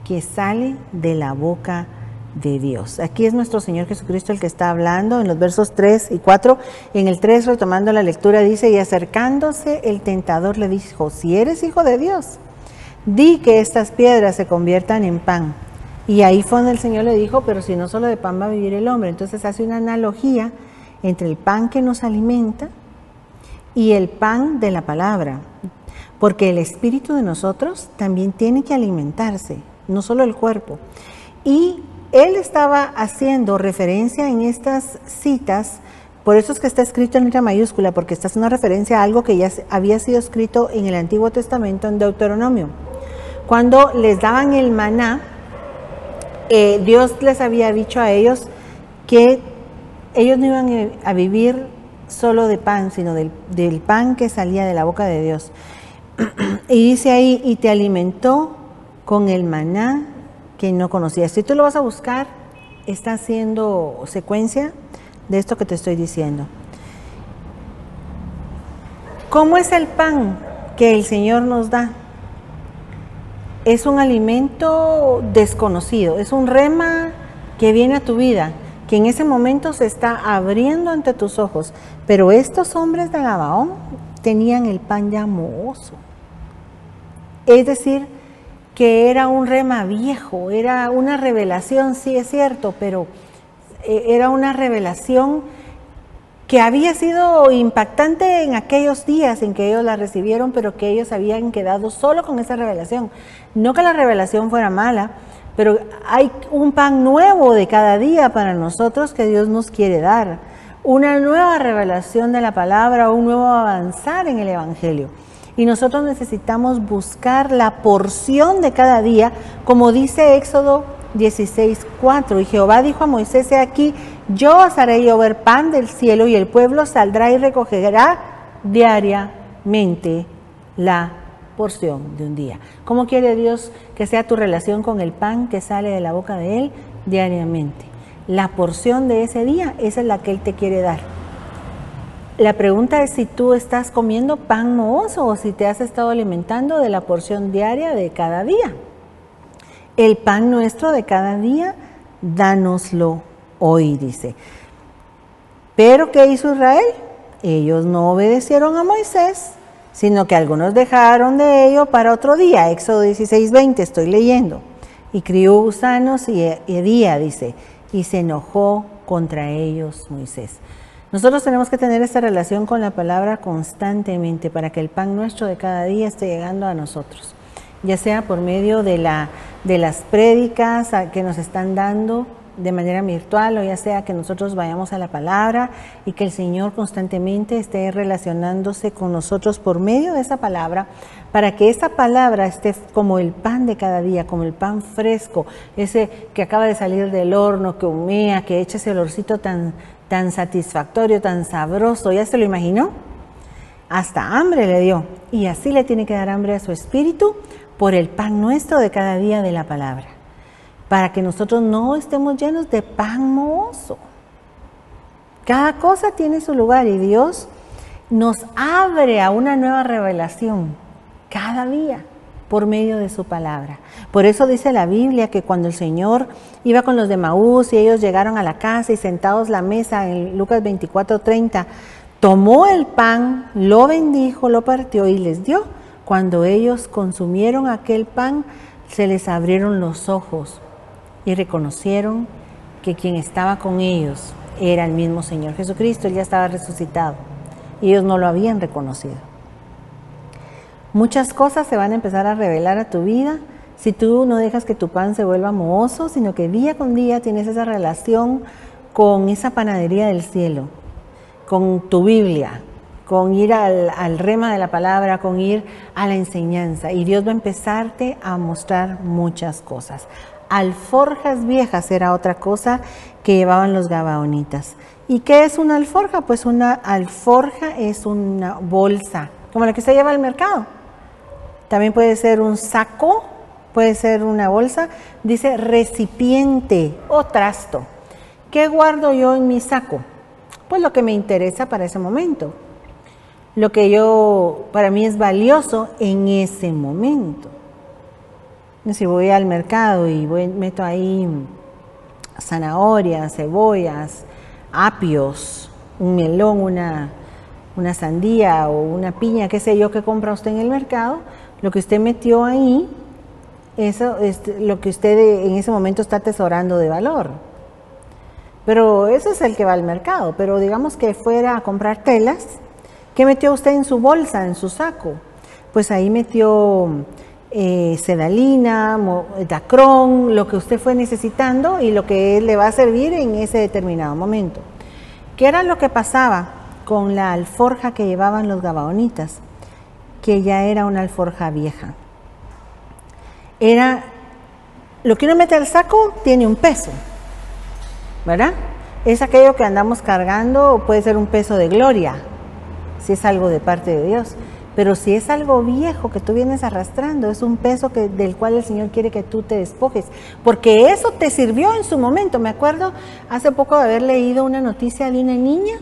que sale de la boca de Dios. Aquí es nuestro Señor Jesucristo el que está hablando en los versos 3 y 4. En el 3, retomando la lectura, dice: y acercándose el tentador le dijo: si eres hijo de Dios, di que estas piedras se conviertan en pan. Y ahí fue donde el Señor le dijo: pero si no solo de pan va a vivir el hombre. Entonces hace una analogía entre el pan que nos alimenta y el pan de la palabra, porque el espíritu de nosotros también tiene que alimentarse, no solo el cuerpo. Y él estaba haciendo referencia en estas citas, por eso es que está escrito en letra mayúscula, porque está haciendo referencia a algo que ya había sido escrito en el Antiguo Testamento, en Deuteronomio. Cuando les daban el maná, Dios les había dicho a ellos que ellos no iban a vivir solo de pan, sino del pan que salía de la boca de Dios. Y dice ahí: y te alimentó con el maná que no conocías. Si tú lo vas a buscar, está haciendo secuencia de esto que te estoy diciendo. ¿Cómo es el pan que el Señor nos da? Es un alimento desconocido, es un rema que viene a tu vida, que en ese momento se está abriendo ante tus ojos. Pero estos hombres de Gabaón tenían el pan ya mohoso. Es decir, que era un rema viejo, era una revelación, sí es cierto, pero era una revelación que había sido impactante en aquellos días en que ellos la recibieron, pero que ellos habían quedado solo con esa revelación. No que la revelación fuera mala, pero hay un pan nuevo de cada día para nosotros que Dios nos quiere dar. Una nueva revelación de la palabra, un nuevo avanzar en el Evangelio. Y nosotros necesitamos buscar la porción de cada día, como dice Éxodo 16:4. Y Jehová dijo a Moisés: he aquí, yo os haré llover pan del cielo, y el pueblo saldrá y recogerá diariamente la porción de un día. ¿Cómo quiere Dios que sea tu relación con el pan que sale de la boca de Él diariamente? La porción de ese día, esa es la que Él te quiere dar. La pregunta es si tú estás comiendo pan mohoso o si te has estado alimentando de la porción diaria de cada día. El pan nuestro de cada día, dánoslo hoy, dice. ¿Pero qué hizo Israel? Ellos no obedecieron a Moisés, sino que algunos dejaron de ello para otro día. Éxodo 16:20, estoy leyendo. Y crió gusanos y hedía, dice, y se enojó contra ellos Moisés. Nosotros tenemos que tener esta relación con la palabra constantemente para que el pan nuestro de cada día esté llegando a nosotros, ya sea por medio de las prédicas que nos están dando de manera virtual, o ya sea que nosotros vayamos a la palabra y que el Señor constantemente esté relacionándose con nosotros por medio de esa palabra, para que esa palabra esté como el pan de cada día, como el pan fresco, ese que acaba de salir del horno, que humea, que echa ese olorcito tan satisfactorio, tan sabroso. ¿Ya se lo imaginó? Hasta hambre le dio. Y así le tiene que dar hambre a su espíritu por el pan nuestro de cada día de la palabra, para que nosotros no estemos llenos de pan mohoso. Cada cosa tiene su lugar y Dios nos abre a una nueva revelación cada día por medio de su palabra. Por eso dice la Biblia que cuando el Señor iba con los de Maús y ellos llegaron a la casa y sentados a la mesa, en Lucas 24:30, tomó el pan, lo bendijo, lo partió y les dio. Cuando ellos consumieron aquel pan, se les abrieron los ojos y reconocieron que quien estaba con ellos era el mismo Señor Jesucristo. Él ya estaba resucitado y ellos no lo habían reconocido. Muchas cosas se van a empezar a revelar a tu vida si tú no dejas que tu pan se vuelva mohoso, sino que día con día tienes esa relación con esa panadería del cielo, con tu Biblia, con ir al rema de la palabra, con ir a la enseñanza. Y Dios va a empezarte a mostrar muchas cosas. Alforjas viejas era otra cosa que llevaban los gabaonitas. ¿Y qué es una alforja? Pues una alforja es una bolsa, como la que se lleva al mercado. También puede ser un saco, puede ser una bolsa. Dice recipiente o trasto. ¿Qué guardo yo en mi saco? Pues lo que me interesa para ese momento. Lo que para mí es valioso en ese momento. Si voy al mercado y meto ahí zanahorias, cebollas, apios, un melón, una sandía o una piña, qué sé yo, que compra usted en el mercado, lo que usted metió ahí, eso es lo que usted en ese momento está atesorando de valor. Pero eso es el que va al mercado. Pero digamos que fuera a comprar telas, ¿qué metió usted en su bolsa, en su saco? Pues ahí metió sedalina, dacrón, lo que usted fue necesitando y lo que le va a servir en ese determinado momento. ¿Qué era lo que pasaba con la alforja que llevaban los gabaonitas? Que ya era una alforja vieja. Era lo que uno mete al saco, tiene un peso, ¿verdad? Es aquello que andamos cargando, o puede ser un peso de gloria, si es algo de parte de Dios. Pero si es algo viejo que tú vienes arrastrando, es un peso del cual el Señor quiere que tú te despojes, porque eso te sirvió en su momento. Me acuerdo hace poco de haber leído una noticia de una niña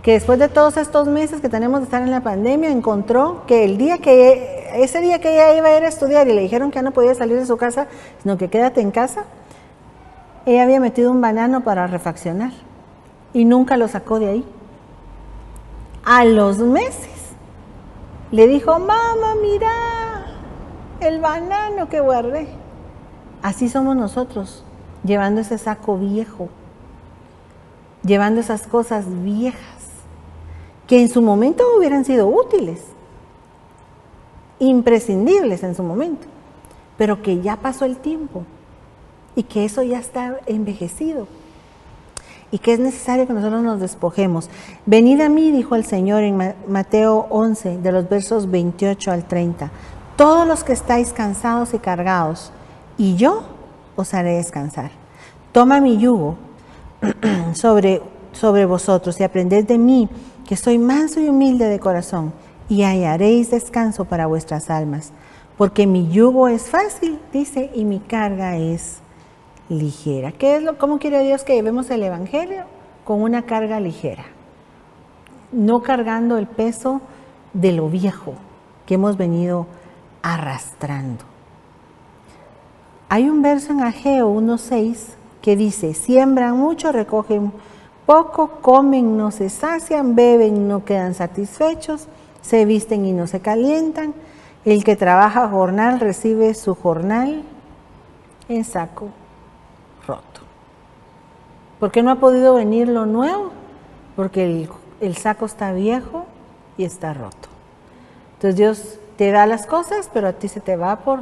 que después de todos estos meses que tenemos de estar en la pandemia, encontró que ese día que ella iba a ir a estudiar y le dijeron que ya no podía salir de su casa, sino que quédate en casa, ella había metido un banano para refaccionar y nunca lo sacó de ahí. A los meses le dijo, mamá, mira el banano que guardé. Así somos nosotros, llevando ese saco viejo, llevando esas cosas viejas, que en su momento hubieran sido útiles, imprescindibles en su momento, pero que ya pasó el tiempo y que eso ya está envejecido y que es necesario que nosotros nos despojemos. Venid a mí, dijo el Señor en Mateo 11, de los versos 28 al 30, todos los que estáis cansados y cargados, y yo os haré descansar. Toma mi yugo sobre vosotros y aprended de mí, que soy manso y humilde de corazón, y hallaréis descanso para vuestras almas, porque mi yugo es fácil, dice, y mi carga es ligera. ¿Cómo quiere Dios que llevemos el Evangelio? Con una carga ligera, no cargando el peso de lo viejo que hemos venido arrastrando. Hay un verso en Ageo 1:6 que dice, siembran mucho, recogen poco, comen, no se sacian, beben, no quedan satisfechos, se visten y no se calientan. El que trabaja jornal recibe su jornal en saco roto. ¿Por qué no ha podido venir lo nuevo? Porque el saco está viejo y está roto. Entonces Dios te da las cosas, pero a ti se te va por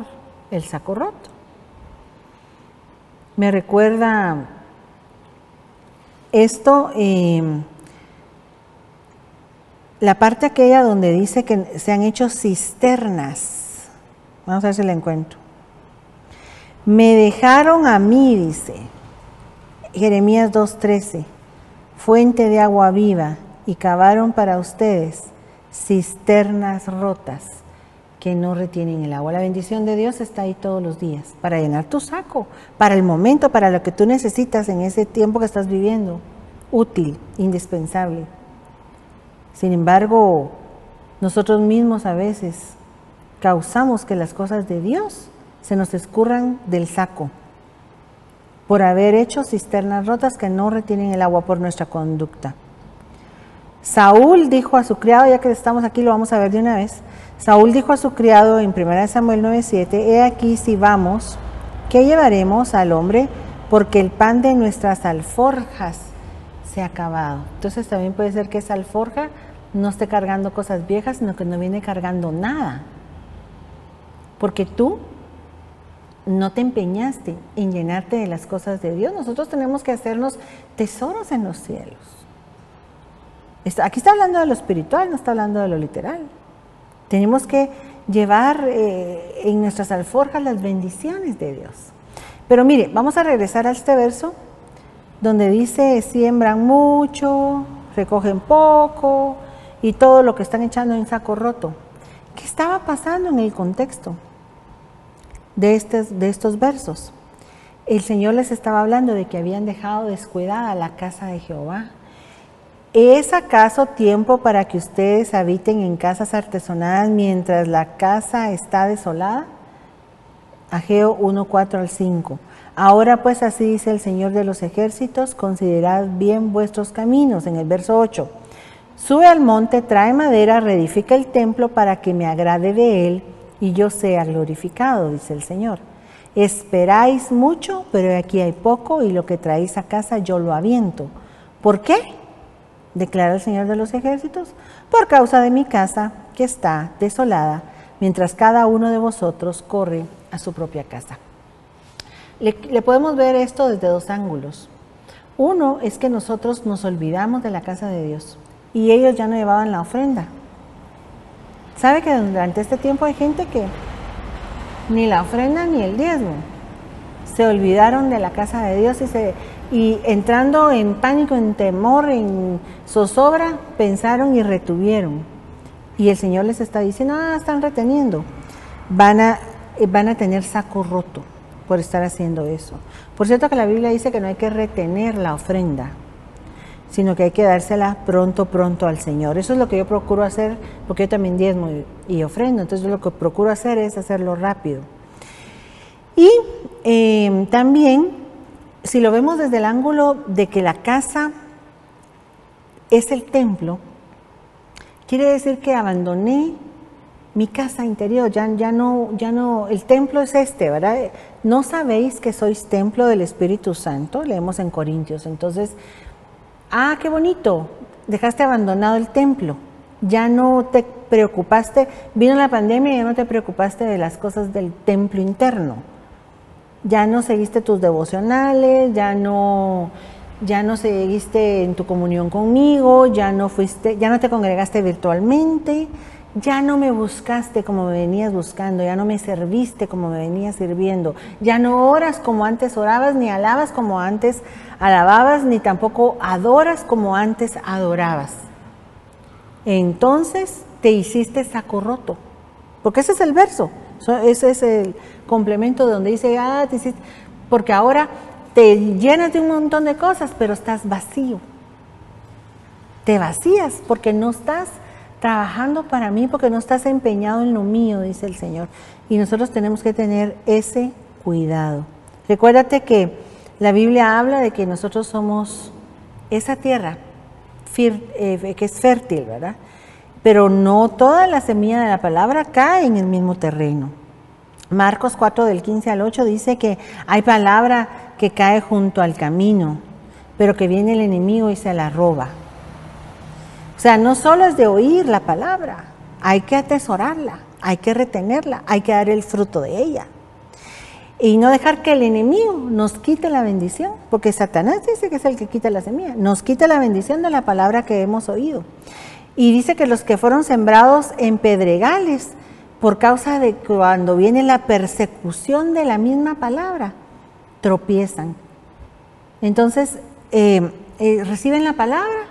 el saco roto. Me recuerda esto, la parte aquella donde dice que se han hecho cisternas. Vamos a ver si la encuentro. Me dejaron a mí, dice Jeremías 2:13, fuente de agua viva, y cavaron para ustedes cisternas rotas que no retienen el agua. La bendición de Dios está ahí todos los días para llenar tu saco, para el momento, para lo que tú necesitas en ese tiempo que estás viviendo. Útil, indispensable. Sin embargo, nosotros mismos a veces causamos que las cosas de Dios se nos escurran del saco por haber hecho cisternas rotas que no retienen el agua por nuestra conducta. Saúl dijo a su criado, ya que estamos aquí lo vamos a ver de una vez, Saúl dijo a su criado en 1 Samuel 9:7, he aquí si vamos, ¿qué llevaremos al hombre? Porque el pan de nuestras alforjas se ha acabado. Entonces también puede ser que esa alforja no esté cargando cosas viejas, sino que no viene cargando nada. Porque tú no te empeñaste en llenarte de las cosas de Dios. Nosotros tenemos que hacernos tesoros en los cielos. Aquí está hablando de lo espiritual, no está hablando de lo literal. Tenemos que llevar en nuestras alforjas las bendiciones de Dios. Pero mire, vamos a regresar a este verso donde dice siembran mucho, recogen poco y todo lo que están echando en saco roto. ¿Qué estaba pasando en el contexto de estos versos? El Señor les estaba hablando de que habían dejado descuidada la casa de Jehová. ¿Es acaso tiempo para que ustedes habiten en casas artesonadas mientras la casa está desolada? Ageo 1, 4 al 5. Ahora pues así dice el Señor de los ejércitos, considerad bien vuestros caminos. En el verso 8. Sube al monte, trae madera, reedifica el templo para que me agrade de él y yo sea glorificado, dice el Señor. Esperáis mucho, pero aquí hay poco y lo que traéis a casa yo lo aviento. ¿Por qué? Declara el Señor de los ejércitos, por causa de mi casa que está desolada, mientras cada uno de vosotros corre a su propia casa. Le podemos ver esto desde dos ángulos. Uno es que nosotros nos olvidamos de la casa de Dios y ellos ya no llevaban la ofrenda. ¿Sabe que durante este tiempo hay gente que ni la ofrenda ni el diezmo? Se olvidaron de la casa de Dios y entrando en pánico, en temor, en zozobra, pensaron y retuvieron. Y el Señor les está diciendo, están reteniendo. Van a tener saco roto por estar haciendo eso. Por cierto que la Biblia dice que no hay que retener la ofrenda, sino que hay que dársela pronto al Señor. Eso es lo que yo procuro hacer, porque yo también diezmo y ofrendo, entonces lo que procuro hacer es hacerlo rápido. Y también, si lo vemos desde el ángulo de que la casa es el templo, quiere decir que abandoné mi casa interior, ya no, el templo es ¿verdad? ¿No sabéis que sois templo del Espíritu Santo? Leemos en Corintios, entonces, qué bonito, dejaste abandonado el templo, ya no te preocupaste, vino la pandemia y ya no te preocupaste de las cosas del templo interno, ya no seguiste tus devocionales, ya no seguiste en tu comunión conmigo, ya no te congregaste virtualmente, ya no me buscaste como me venías buscando, ya no me serviste como me venías sirviendo, ya no oras como antes orabas, ni alabas como antes alababas, ni tampoco adoras como antes adorabas. Entonces te hiciste saco roto, porque ese es el verso, ese es el complemento donde dice, te hiciste, porque ahora te llenas de un montón de cosas, pero estás vacío. Te vacías porque no estás trabajando para mí, porque no estás empeñado en lo mío, dice el Señor. Y nosotros tenemos que tener ese cuidado. Recuérdate que la Biblia habla de que nosotros somos esa tierra que es fértil, ¿verdad? Pero no toda la semilla de la palabra cae en el mismo terreno. Marcos 4 del 15 al 8 dice que hay palabra que cae junto al camino, pero que viene el enemigo y se la roba. O sea, no solo es de oír la palabra, hay que atesorarla, hay que retenerla, hay que dar el fruto de ella. Y no dejar que el enemigo nos quite la bendición, porque Satanás dice que es el que quita la semilla, nos quita la bendición de la palabra que hemos oído. Y dice que los que fueron sembrados en pedregales, por causa de cuando viene la persecución de la misma palabra, tropiezan. Entonces, reciben la palabra,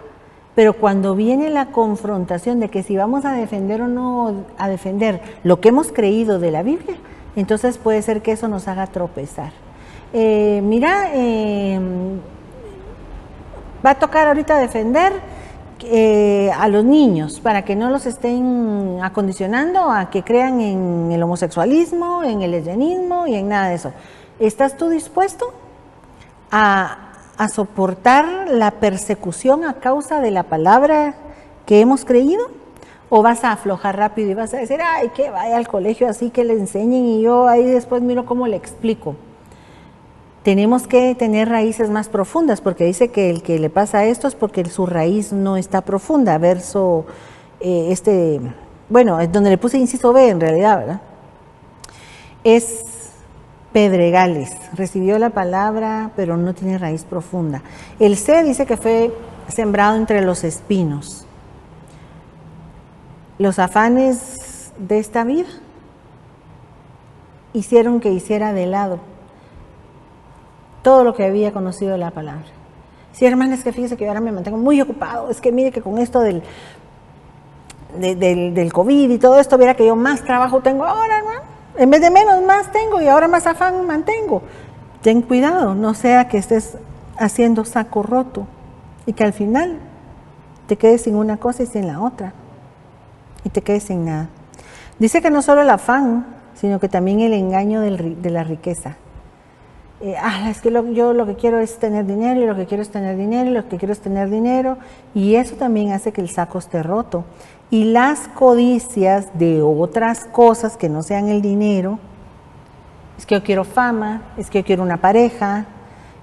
pero cuando viene la confrontación de que si vamos a defender o no a defender lo que hemos creído de la Biblia, entonces puede ser que eso nos haga tropezar. Va a tocar ahorita defender a los niños para que no los estén acondicionando a que crean en el homosexualismo, en el lesbianismo y en nada de eso. ¿Estás tú dispuesto a soportar la persecución a causa de la palabra que hemos creído? ¿O vas a aflojar rápido y vas a decir, que vaya al colegio así, que le enseñen y yo ahí después miro cómo le explico? Tenemos que tener raíces más profundas, porque dice que el que le pasa esto es porque su raíz no está profunda. Verso, es donde le puse inciso B en realidad, ¿verdad? Es pedregales, recibió la palabra, pero no tiene raíz profunda. El C dice que fue sembrado entre los espinos. Los afanes de esta vida hicieron que hiciera de lado todo lo que había conocido de la palabra. Sí, hermana, es que fíjese que yo ahora me mantengo muy ocupado, es que mire que con esto del COVID y todo esto, viera que yo más trabajo tengo ahora, hermano. En vez de menos, más tengo y ahora más afán mantengo. Ten cuidado, no sea que estés haciendo saco roto y que al final te quedes sin una cosa y sin la otra y te quedes sin nada. Dice que no solo el afán, sino que también el engaño de la riqueza. Es que yo lo que quiero es tener dinero y lo que quiero es tener dinero y lo que quiero es tener dinero, y eso también hace que el saco esté roto. Y las codicias de otras cosas que no sean el dinero, es que yo quiero fama, es que yo quiero una pareja,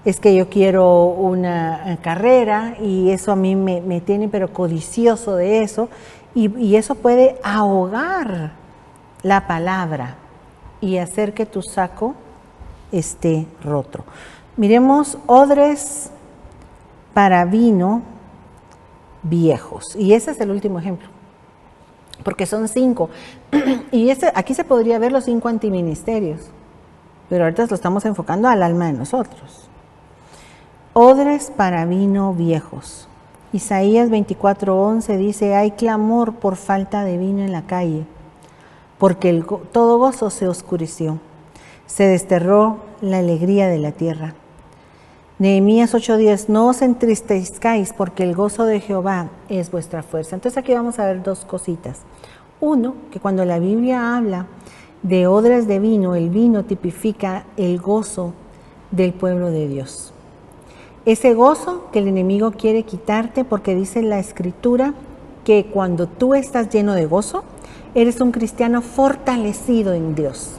es que yo quiero una carrera, y eso a mí me tiene pero codicioso de eso, y eso puede ahogar la palabra y hacer que tu saco esté roto. Miremos odres para vino viejos, y ese es el último ejemplo, porque son 5, y aquí se podría ver los 5 antiministerios, pero ahorita lo estamos enfocando al alma de nosotros. Odres para vino viejos. Isaías 24:11 dice: hay clamor por falta de vino en la calle, porque todo gozo se oscureció, se desterró la alegría de la tierra. Nehemías 8:10: no os entristezcáis, porque el gozo de Jehová es vuestra fuerza. Entonces aquí vamos a ver 2 cositas. Uno, que cuando la Biblia habla de odres de vino, el vino tipifica el gozo del pueblo de Dios. Ese gozo que el enemigo quiere quitarte, porque dice la Escritura que cuando tú estás lleno de gozo, eres un cristiano fortalecido en Dios.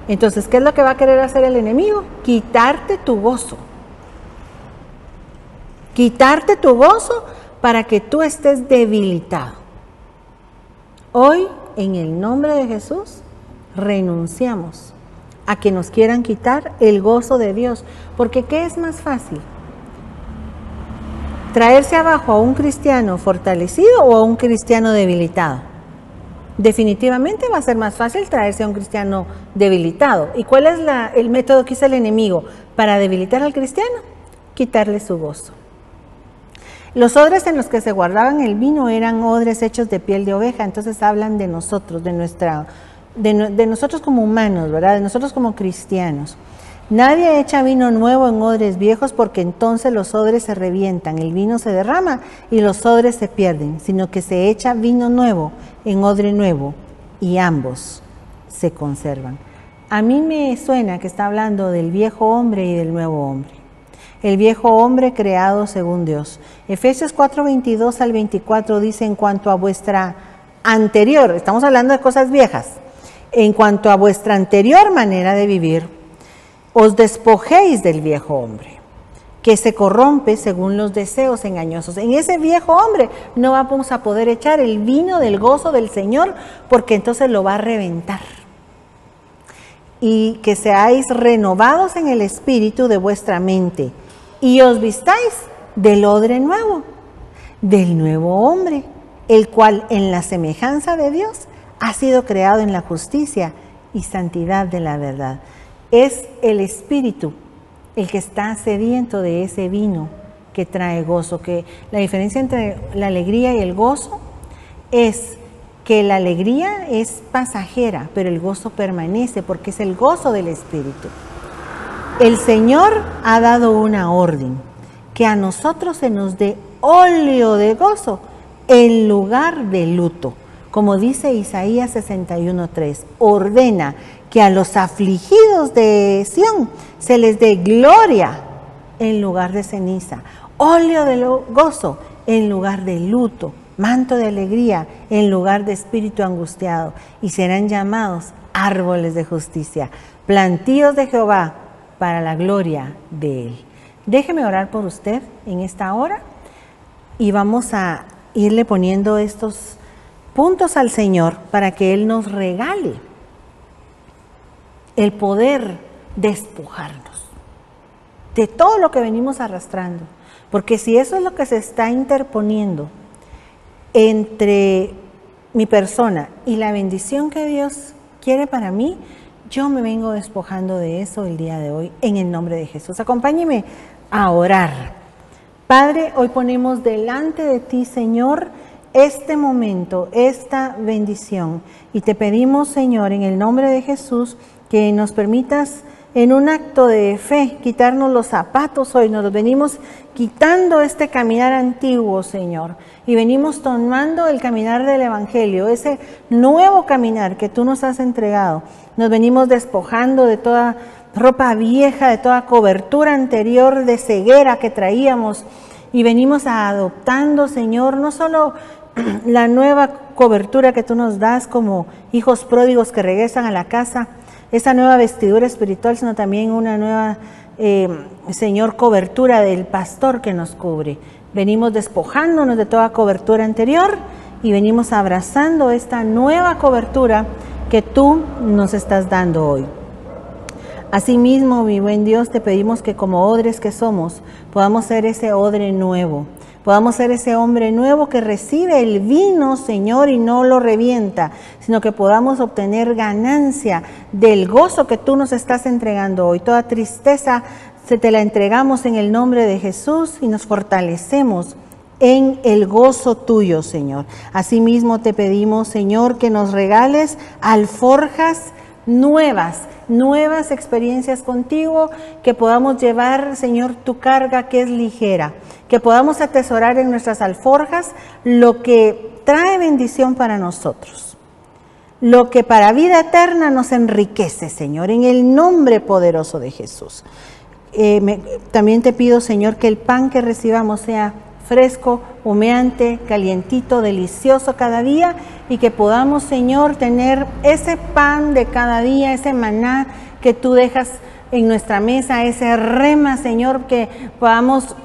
Entonces, ¿qué es lo que va a querer hacer el enemigo? Quitarte tu gozo. Quitarte tu gozo para que tú estés debilitado. Hoy, en el nombre de Jesús, renunciamos a que nos quieran quitar el gozo de Dios. Porque ¿qué es más fácil? ¿Traerse abajo a un cristiano fortalecido o a un cristiano debilitado? Definitivamente va a ser más fácil traerse a un cristiano debilitado. ¿Y cuál es el método que usa el enemigo para debilitar al cristiano? Quitarle su gozo. Los odres en los que se guardaban el vino eran odres hechos de piel de oveja. Entonces hablan de nosotros, de nosotros como humanos, ¿verdad? De nosotros como cristianos. Nadie echa vino nuevo en odres viejos, porque entonces los odres se revientan, el vino se derrama y los odres se pierden, sino que se echa vino nuevo en odre nuevo y ambos se conservan. A mí me suena que está hablando del viejo hombre y del nuevo hombre. El viejo hombre creado según Dios. Efesios 4:22 al 24 dice: en cuanto a vuestra anterior, estamos hablando de cosas viejas, en cuanto a vuestra anterior manera de vivir, os despojéis del viejo hombre, que se corrompe según los deseos engañosos. En ese viejo hombre no vamos a poder echar el vino del gozo del Señor, porque entonces lo va a reventar. Y que seáis renovados en el espíritu de vuestra mente, y os vistáis del odre nuevo, del nuevo hombre, el cual en la semejanza de Dios ha sido creado en la justicia y santidad de la verdad. Es el espíritu el que está sediento de ese vino que trae gozo. Que la diferencia entre la alegría y el gozo es que la alegría es pasajera, pero el gozo permanece, porque es el gozo del espíritu. El Señor ha dado una orden, que a nosotros se nos dé óleo de gozo en lugar de luto. Como dice Isaías 61:3, ordena que a los afligidos de Sión se les dé gloria en lugar de ceniza, óleo de gozo en lugar de luto, manto de alegría en lugar de espíritu angustiado, y serán llamados árboles de justicia, plantíos de Jehová para la gloria de Él. Déjeme orar por usted en esta hora y vamos a irle poniendo estos puntos al Señor para que Él nos regale el poder despojarnos de todo lo que venimos arrastrando. Porque si eso es lo que se está interponiendo entre mi persona y la bendición que Dios quiere para mí, yo me vengo despojando de eso el día de hoy en el nombre de Jesús. Acompáñeme a orar. Padre, hoy ponemos delante de ti, Señor, este momento, esta bendición. Y te pedimos, Señor, en el nombre de Jesús, que nos permitas en un acto de fe quitarnos los zapatos hoy. Nos los venimos quitando este caminar antiguo, Señor. Y venimos tomando el caminar del Evangelio, ese nuevo caminar que tú nos has entregado. Nos venimos despojando de toda ropa vieja, de toda cobertura anterior de ceguera que traíamos. Y venimos adoptando, Señor, no solo la nueva cobertura que tú nos das como hijos pródigos que regresan a la casa, esa nueva vestidura espiritual, sino también una nueva, Señor, cobertura del pastor que nos cubre. Venimos despojándonos de toda cobertura anterior y venimos abrazando esta nueva cobertura que tú nos estás dando hoy. Asimismo, mi buen Dios, te pedimos que como odres que somos, podamos ser ese odre nuevo. Podamos ser ese hombre nuevo que recibe el vino, Señor, y no lo revienta, sino que podamos obtener ganancia del gozo que tú nos estás entregando hoy. Toda tristeza se te la entregamos en el nombre de Jesús y nos fortalecemos en el gozo tuyo, Señor. Asimismo te pedimos, Señor, que nos regales alforjas nuevas experiencias contigo, que podamos llevar, Señor, tu carga que es ligera, que podamos atesorar en nuestras alforjas lo que trae bendición para nosotros, lo que para vida eterna nos enriquece, Señor, en el nombre poderoso de Jesús. También te pido, Señor, que el pan que recibamos sea fresco, humeante, calientito, delicioso cada día, y que podamos, Señor, tener ese pan de cada día, ese maná que tú dejas en nuestra mesa, ese rema, Señor, que podamos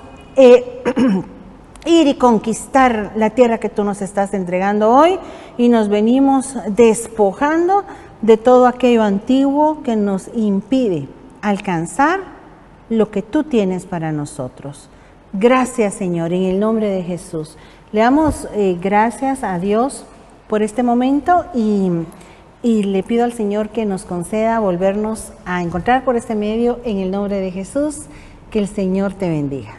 ir y conquistar la tierra que tú nos estás entregando hoy, y nos venimos despojando de todo aquello antiguo que nos impide alcanzar lo que tú tienes para nosotros. Gracias, Señor, en el nombre de Jesús. Le damos gracias a Dios por este momento y le pido al Señor que nos conceda volvernos a encontrar por este medio en el nombre de Jesús. Que el Señor te bendiga.